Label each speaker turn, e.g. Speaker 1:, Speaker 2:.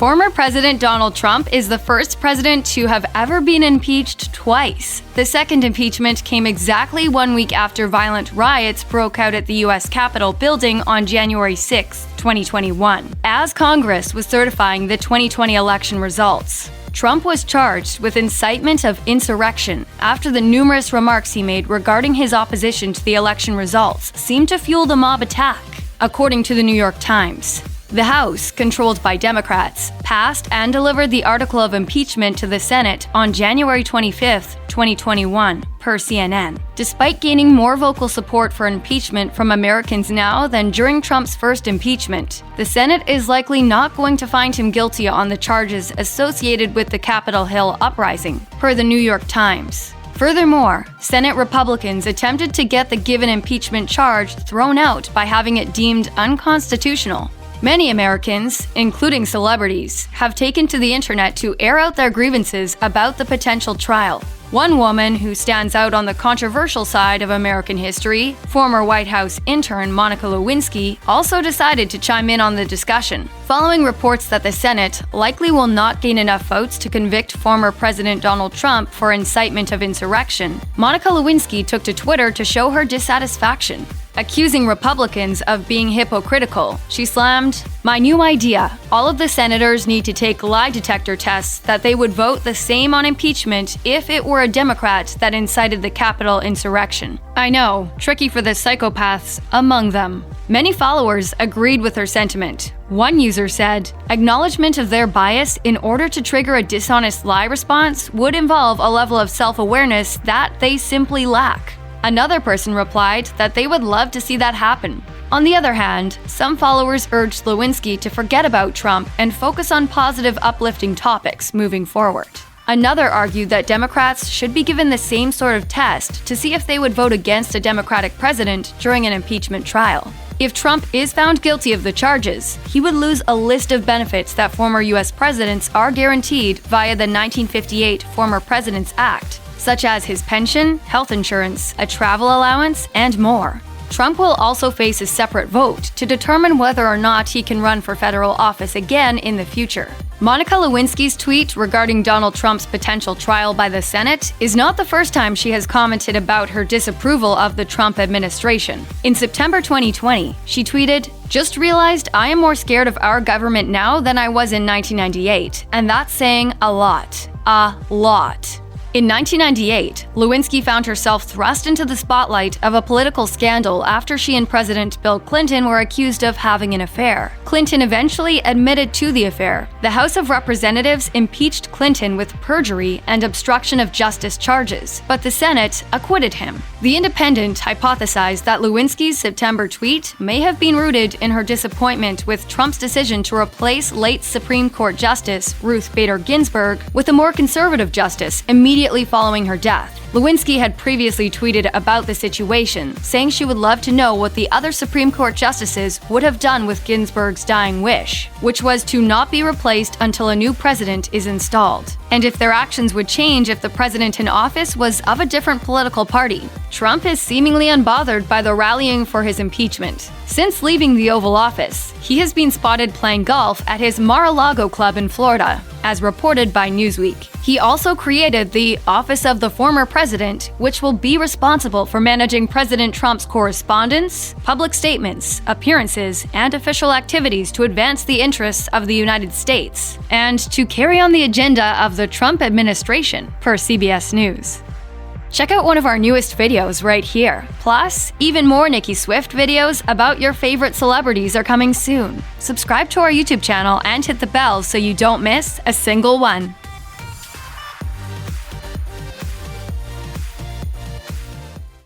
Speaker 1: Former President Donald Trump is the first president to have ever been impeached twice. The second impeachment came exactly 1 week after violent riots broke out at the U.S. Capitol building on January 6, 2021, as Congress was certifying the 2020 election results. Trump was charged with incitement of insurrection after the numerous remarks he made regarding his opposition to the election results seemed to fuel the mob attack, according to the New York Times. The House, controlled by Democrats, passed and delivered the article of impeachment to the Senate on January 25, 2021, per CNN. Despite gaining more vocal support for impeachment from Americans now than during Trump's first impeachment, the Senate is likely not going to find him guilty on the charges associated with the Capitol Hill uprising, per the New York Times. Furthermore, Senate Republicans attempted to get the given impeachment charge thrown out by having it deemed unconstitutional. Many Americans, including celebrities, have taken to the internet to air out their grievances about the potential trial. One woman who stands out on the controversial side of American history, former White House intern Monica Lewinsky, also decided to chime in on the discussion. Following reports that the Senate likely will not gain enough votes to convict former President Donald Trump for incitement of insurrection, Monica Lewinsky took to Twitter to show her dissatisfaction. Accusing Republicans of being hypocritical, she slammed, "My new idea. All of the senators need to take lie detector tests that they would vote the same on impeachment if it were a Democrat that incited the Capitol insurrection. I know, tricky for the psychopaths among them." Many followers agreed with her sentiment. One user said, "Acknowledgement of their bias in order to trigger a dishonest lie response would involve a level of self-awareness that they simply lack." Another person replied that they would love to see that happen. On the other hand, some followers urged Lewinsky to forget about Trump and focus on positive, uplifting topics moving forward. Another argued that Democrats should be given the same sort of test to see if they would vote against a Democratic president during an impeachment trial. If Trump is found guilty of the charges, he would lose a list of benefits that former U.S. presidents are guaranteed via the 1958 Former Presidents Act, such as his pension, health insurance, a travel allowance, and more. Trump will also face a separate vote to determine whether or not he can run for federal office again in the future. Monica Lewinsky's tweet regarding Donald Trump's potential trial by the Senate is not the first time she has commented about her disapproval of the Trump administration. In September 2020, she tweeted, "Just realized I am more scared of our government now than I was in 1998, and that's saying a lot. A lot." In 1998, Lewinsky found herself thrust into the spotlight of a political scandal after she and President Bill Clinton were accused of having an affair. Clinton eventually admitted to the affair. The House of Representatives impeached Clinton with perjury and obstruction of justice charges, but the Senate acquitted him. The Independent hypothesized that Lewinsky's September tweet may have been rooted in her disappointment with Trump's decision to replace late Supreme Court Justice Ruth Bader Ginsburg with a more conservative justice immediately following her death. Lewinsky had previously tweeted about the situation, saying she would love to know what the other Supreme Court justices would have done with Ginsburg's dying wish, which was to not be replaced until a new president is installed, and if their actions would change if the president in office was of a different political party. Trump is seemingly unbothered by the rallying for his impeachment. Since leaving the Oval Office, he has been spotted playing golf at his Mar-a-Lago club in Florida, as reported by Newsweek. He also created the Office of the Former President, which will be responsible for managing President Trump's correspondence, public statements, appearances, and official activities to advance the interests of the United States, and to carry on the agenda of the Trump administration, per CBS News. Check out one of our newest videos right here. Plus, even more Nicki Swift videos about your favorite celebrities are coming soon. Subscribe to our YouTube channel and hit the bell so you don't miss a single one.